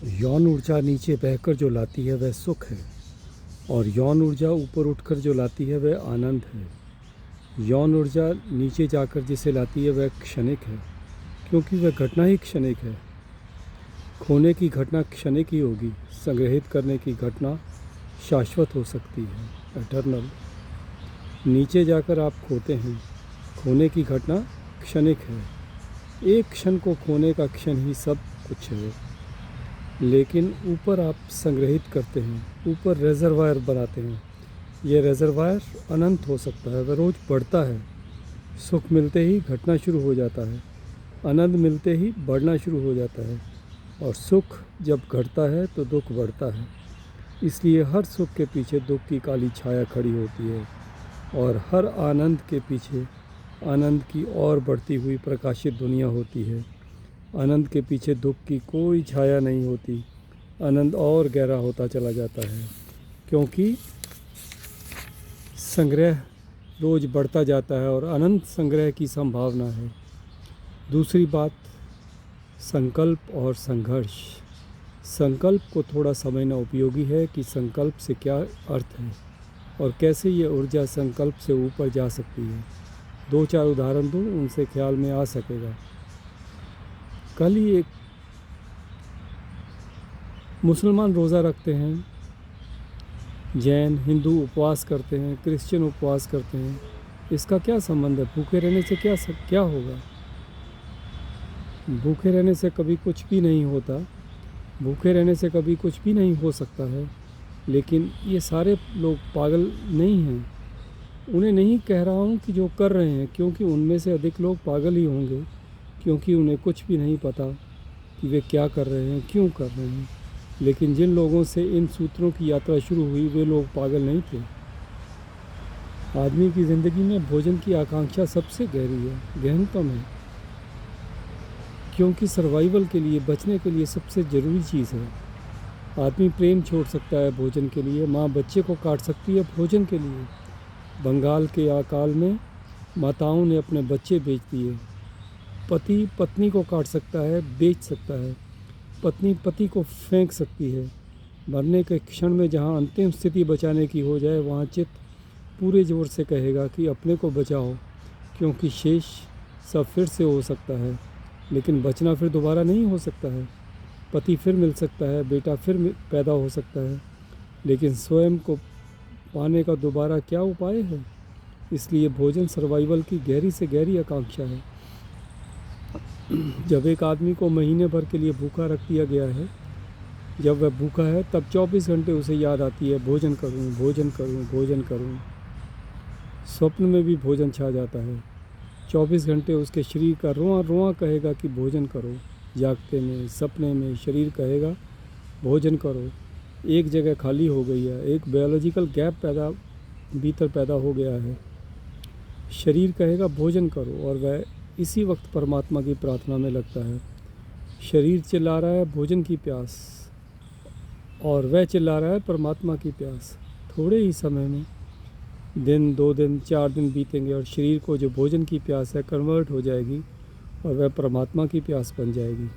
यौन ऊर्जा नीचे बहकर जो लाती है वह सुख है, और यौन ऊर्जा ऊपर उठकर जो लाती है वह आनंद है। यौन ऊर्जा नीचे जाकर जिसे लाती है वह क्षणिक है, क्योंकि वह घटना ही क्षणिक है। खोने की घटना क्षणिक ही होगी, संग्रहित करने की घटना शाश्वत हो सकती है, एटर्नल। नीचे जाकर आप खोते हैं, खोने की घटना क्षणिक है। एक क्षण को खोने का क्षण ही सब कुछ है। लेकिन ऊपर आप संग्रहित करते हैं, ऊपर रिजर्वायर बनाते हैं। ये रिजर्वायर अनंत हो सकता है, वह रोज़ बढ़ता है। सुख मिलते ही घटना शुरू हो जाता है, आनंद मिलते ही बढ़ना शुरू हो जाता है, और सुख जब घटता है तो दुख बढ़ता है। इसलिए हर सुख के पीछे दुख की काली छाया खड़ी होती है, और हर आनंद के पीछे आनंद की और बढ़ती हुई प्रकाशित दुनिया होती है। आनंद के पीछे दुख की कोई छाया नहीं होती। आनंद और गहरा होता चला जाता है, क्योंकि संग्रह रोज़ बढ़ता जाता है और अनंत संग्रह की संभावना है। दूसरी बात, संकल्प और संघर्ष। संकल्प को थोड़ा समझना उपयोगी है कि संकल्प से क्या अर्थ है और कैसे ये ऊर्जा संकल्प से ऊपर जा सकती है। 2-4 उदाहरण दूँ, उनसे ख्याल में आ सकेगा। कल ही एक मुसलमान रोज़ा रखते हैं, जैन हिंदू उपवास करते हैं, क्रिश्चियन उपवास करते हैं। इसका क्या संबंध है? भूखे रहने से क्या होगा? भूखे रहने से कभी कुछ भी नहीं होता, भूखे रहने से कभी कुछ भी नहीं हो सकता है। लेकिन ये सारे लोग पागल नहीं हैं। उन्हें नहीं कह रहा हूँ कि जो कर रहे हैं, क्योंकि उनमें से अधिक लोग पागल ही होंगे, क्योंकि उन्हें कुछ भी नहीं पता कि वे क्या कर रहे हैं, क्यों कर रहे हैं। लेकिन जिन लोगों से इन सूत्रों की यात्रा शुरू हुई वे लोग पागल नहीं थे। आदमी की ज़िंदगी में भोजन की आकांक्षा सबसे गहरी है, गहनतम है, क्योंकि सर्वाइवल के लिए, बचने के लिए सबसे ज़रूरी चीज़ है। आदमी प्रेम छोड़ सकता है भोजन के लिए, माँ बच्चे को काट सकती है भोजन के लिए। बंगाल के अकाल में माताओं ने अपने बच्चे बेच दिए। पति पत्नी को काट सकता है, बेच सकता है। पत्नी पति को फेंक सकती है। मरने के क्षण में जहाँ अंतिम स्थिति बचाने की हो जाए, वहाँ चित्त पूरे जोर से कहेगा कि अपने को बचाओ, क्योंकि शेष सब फिर से हो सकता है। लेकिन बचना फिर दोबारा नहीं हो सकता है। पति फिर मिल सकता है, बेटा फिर पैदा हो सकता है, लेकिन स्वयं को पाने का दोबारा क्या उपाय है? इसलिए भोजन सर्वाइवल की गहरी से गहरी आकांक्षा है। जब एक आदमी को महीने भर के लिए भूखा रख दिया गया है, जब वह भूखा है, तब 24 घंटे उसे याद आती है, भोजन करूं, भोजन करूं, भोजन करूं। स्वप्न में भी भोजन छा जाता है। 24 घंटे उसके शरीर का रोआं रोआं कहेगा कि भोजन करो। जागते में, सपने में शरीर कहेगा भोजन करो। एक जगह खाली हो गई है, एक बायोलॉजिकल गैप भीतर पैदा हो गया है। शरीर कहेगा भोजन करो, और वह इसी वक्त परमात्मा की प्रार्थना में लगता है। शरीर चिल्ला रहा है भोजन की प्यास, और वह चिल्ला रहा है परमात्मा की प्यास। थोड़े ही समय में 1 दिन, 2 दिन, 4 दिन बीतेंगे, और शरीर को जो भोजन की प्यास है कन्वर्ट हो जाएगी, और वह परमात्मा की प्यास बन जाएगी।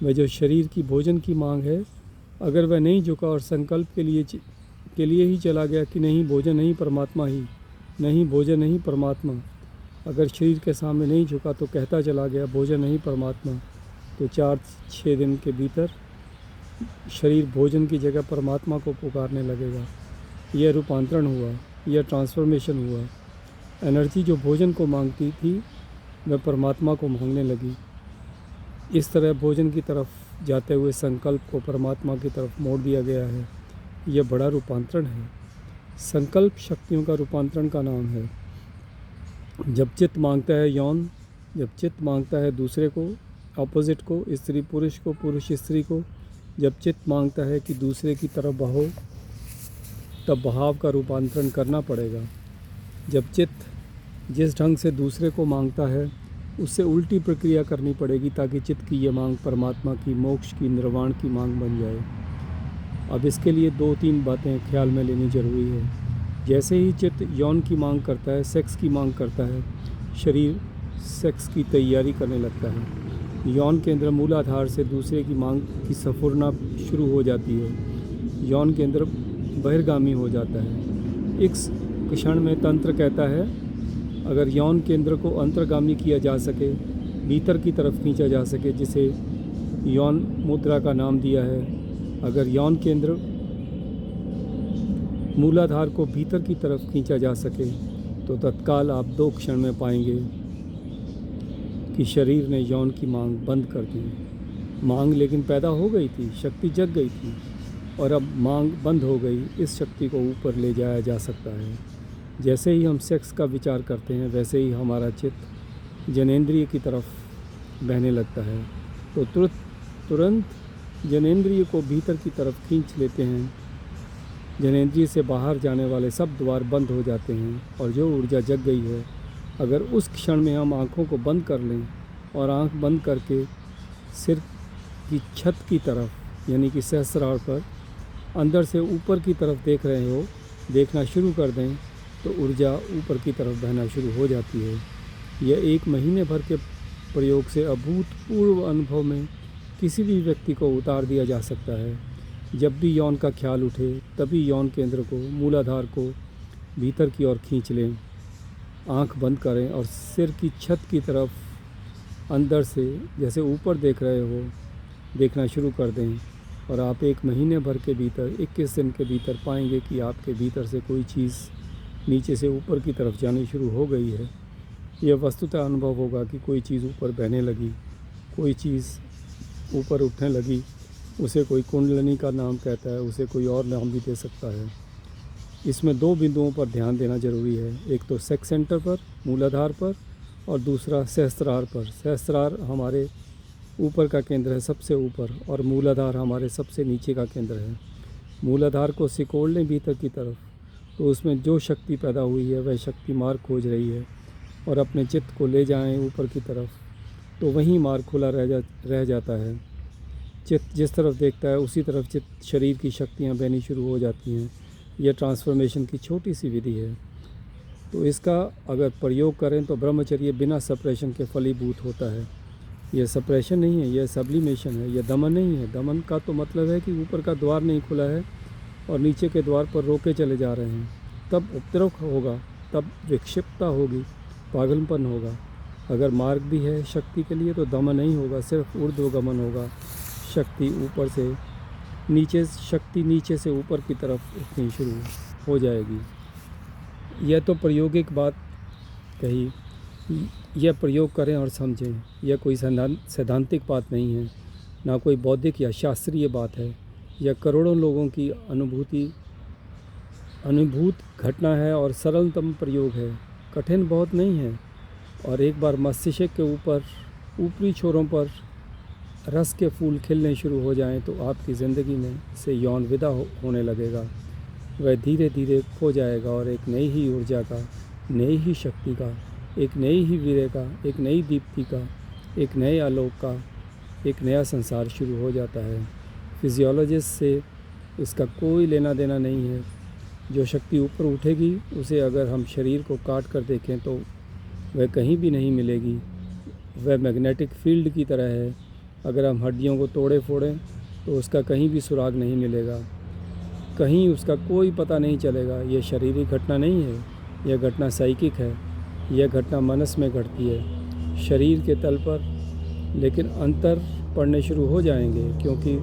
वह जो शरीर की भोजन की मांग है, अगर वह नहीं झुका और संकल्प के लिए ही चला गया कि नहीं भोजन नहीं परमात्मा ही, नहीं भोजन नहीं परमात्मा, अगर शरीर के सामने नहीं झुका तो कहता चला गया भोजन नहीं परमात्मा, तो 4-6 दिन के भीतर शरीर भोजन की जगह परमात्मा को पुकारने लगेगा। यह रूपांतरण हुआ, यह ट्रांसफॉर्मेशन हुआ। एनर्जी जो भोजन को मांगती थी वह परमात्मा को मांगने लगी। इस तरह भोजन की तरफ जाते हुए संकल्प को परमात्मा की तरफ मोड़ दिया गया है। यह बड़ा रूपांतरण है। संकल्प शक्तियों का रूपांतरण का नाम है। जब चित्त मांगता है यौन, जब चित्त मांगता है दूसरे को, ऑपोजिट को, स्त्री पुरुष को, पुरुष स्त्री को, जब चित्त मांगता है कि दूसरे की तरफ बहो, तब बहाव का रूपांतरण करना पड़ेगा। जब चित्त जिस ढंग से दूसरे को मांगता है, उससे उल्टी प्रक्रिया करनी पड़ेगी, ताकि चित्त की ये मांग परमात्मा की, मोक्ष की, निर्वाण की मांग बन जाए। अब इसके लिए 2-3 बातें ख्याल में लेनी जरूरी है। जैसे ही चित्त यौन की मांग करता है, सेक्स की मांग करता है, शरीर सेक्स की तैयारी करने लगता है। यौन केंद्र मूलाधार से दूसरे की मांग की सफुरना शुरू हो जाती है। यौन केंद्र बहिर्गामी हो जाता है। इस क्षण में तंत्र कहता है, अगर यौन केंद्र को अंतर्गामी किया जा सके, भीतर की तरफ खींचा जा सके, जिसे यौन मुद्रा का नाम दिया है, अगर यौन केंद्र मूलाधार को भीतर की तरफ खींचा जा सके, तो तत्काल आप 2 क्षण में पाएंगे कि शरीर ने यौन की मांग बंद कर दी। मांग लेकिन पैदा हो गई थी, शक्ति जग गई थी, और अब मांग बंद हो गई। इस शक्ति को ऊपर ले जाया जा सकता है। जैसे ही हम सेक्स का विचार करते हैं, वैसे ही हमारा चित्त जनेंद्रिय की तरफ बहने लगता है, तो तुरंत जनेंद्रिय को भीतर की तरफ खींच लेते हैं। जनेंद्रिय से बाहर जाने वाले सब द्वार बंद हो जाते हैं, और जो ऊर्जा जग गई है, अगर उस क्षण में हम आँखों को बंद कर लें और आँख बंद करके सिर की छत की तरफ यानी कि सहस्रार पर अंदर से ऊपर की तरफ देख रहे हो, देखना शुरू कर दें, तो ऊर्जा ऊपर की तरफ बहना शुरू हो जाती है। यह 1 महीने भर के प्रयोग से अभूतपूर्व अनुभव में किसी भी व्यक्ति को उतार दिया जा सकता है। जब भी यौन का ख्याल उठे, तभी यौन केंद्र को, मूलाधार को भीतर की ओर खींच लें, आंख बंद करें और सिर की छत की तरफ अंदर से जैसे ऊपर देख रहे हो देखना शुरू कर दें, और आप 1 महीने भर के भीतर, 21 दिन के भीतर पाएंगे कि आपके भीतर से कोई चीज़ नीचे से ऊपर की तरफ जानी शुरू हो गई है। यह वस्तुतः अनुभव होगा कि कोई चीज़ ऊपर बहने लगी, कोई चीज़ ऊपर उठने लगी। उसे कोई कुंडलिनी का नाम कहता है, उसे कोई और नाम भी दे सकता है। इसमें 2 बिंदुओं पर ध्यान देना जरूरी है, एक तो सेक्स सेंटर पर, मूलाधार पर, और दूसरा सहस्त्रार पर। सहस्त्रार हमारे ऊपर का केंद्र है, सबसे ऊपर, और मूलाधार हमारे सबसे नीचे का केंद्र है। मूलाधार को सिकोड़ लें भीतर की तरफ, तो उसमें जो शक्ति पैदा हुई है वह शक्ति मार्ग खोज रही है, और अपने चित्त को ले जाएं ऊपर की तरफ, तो वहीं मार्ग खुला रह जाता है। चित्त जिस तरफ देखता है उसी तरफ चित्त शरीर की शक्तियाँ बहनी शुरू हो जाती हैं। यह ट्रांसफॉर्मेशन की छोटी सी विधि है। तो इसका अगर प्रयोग करें तो ब्रह्मचर्य बिना सप्रेशन के फलीभूत होता है। यह सप्रेशन नहीं है, यह सब्लिमेशन है, यह दमन नहीं है। दमन का तो मतलब है कि ऊपर का द्वार नहीं खुला है और नीचे के द्वार पर रोके चले जा रहे हैं, तब उपद्रव होगा, तब विक्षिप्तता होगी, पागलपन होगा। अगर मार्ग भी है शक्ति के लिए तो दमन नहीं होगा, सिर्फ ऊर्ध्वगमन होगा। शक्ति ऊपर से नीचे, शक्ति नीचे से ऊपर की तरफ उठनी शुरू हो जाएगी। यह तो प्रायोगिक बात कही, यह प्रयोग करें और समझें। यह कोई सैद्धांतिक बात नहीं है, ना कोई बौद्धिक या शास्त्रीय बात है। यह करोड़ों लोगों की अनुभूत घटना है और सरलतम प्रयोग है। कठिन बहुत नहीं है, और एक बार मस्तिष्क के ऊपरी छोरों पर रस के फूल खिलने शुरू हो जाएं, तो आपकी ज़िंदगी में से यौन विदा होने लगेगा। वह धीरे धीरे खो जाएगा, और एक नई ही ऊर्जा का, नई ही शक्ति का, एक नई ही वीर्य का, एक नई दीप्ति का, एक नए आलोक का, एक नया संसार शुरू हो जाता है। फिजियोलॉजिस्ट से इसका कोई लेना देना नहीं है। जो शक्ति ऊपर उठेगी उसे अगर हम शरीर को काट कर देखें तो वह कहीं भी नहीं मिलेगी। वह मैग्नेटिक फील्ड की तरह है। अगर हम हड्डियों को तोड़े फोड़ें तो उसका कहीं भी सुराग नहीं मिलेगा, कहीं उसका कोई पता नहीं चलेगा। यह शारीरिक घटना नहीं है, यह घटना साइकिक है। यह घटना मनस में घटती है, शरीर के तल पर, लेकिन अंतर पड़ने शुरू हो जाएंगे, क्योंकि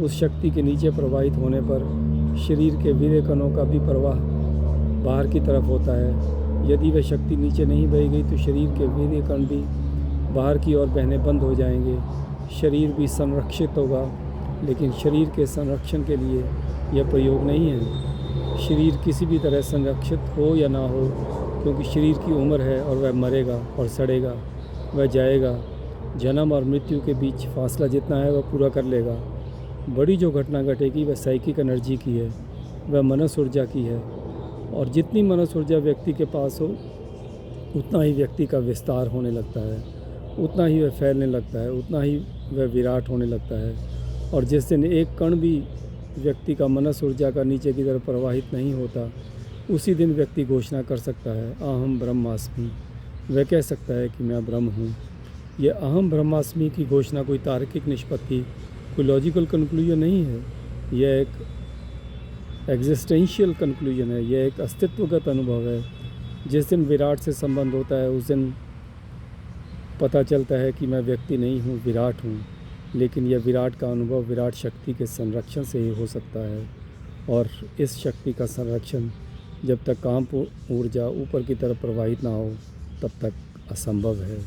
उस शक्ति के नीचे प्रवाहित होने पर शरीर के वीर्य कणों का भी प्रवाह बाहर की तरफ होता है। यदि वह शक्ति नीचे नहीं बही गई तो शरीर के वीर्य कण भी बाहर की ओर बहने बंद हो जाएंगे। शरीर भी संरक्षित होगा, लेकिन शरीर के संरक्षण के लिए यह प्रयोग नहीं है। शरीर किसी भी तरह संरक्षित हो या ना हो, क्योंकि शरीर की उम्र है और वह मरेगा और सड़ेगा, वह जाएगा। जन्म और मृत्यु के बीच फासला जितना है वह पूरा कर लेगा। बड़ी जो घटना घटेगी वह साइकिक एनर्जी की है, वह मनस ऊर्जा की है, और जितनी मनस ऊर्जा व्यक्ति के पास हो उतना ही व्यक्ति का विस्तार होने लगता है, उतना ही वह फैलने लगता है, उतना ही वह विराट होने लगता है। और जिस दिन एक कण भी व्यक्ति का मनस ऊर्जा का नीचे की तरफ प्रवाहित नहीं होता, उसी दिन व्यक्ति घोषणा कर सकता है अहम ब्रह्मास्मि। वह कह सकता है कि मैं ब्रह्म हूँ। ये अहम ब्रह्मास्मि की घोषणा कोई तार्किक निष्पत्ति, कोई लॉजिकल कंक्लूजन नहीं है। यह एक एग्जिस्टेंशियल कंक्लूजन है, यह एक अस्तित्वगत अनुभव है। जिस दिन विराट से संबंध होता है उस दिन पता चलता है कि मैं व्यक्ति नहीं हूँ, विराट हूँ। लेकिन यह विराट का अनुभव विराट शक्ति के संरक्षण से ही हो सकता है, और इस शक्ति का संरक्षण जब तक काम ऊर्जा ऊपर की तरफ प्रवाहित ना हो तब तक असंभव है।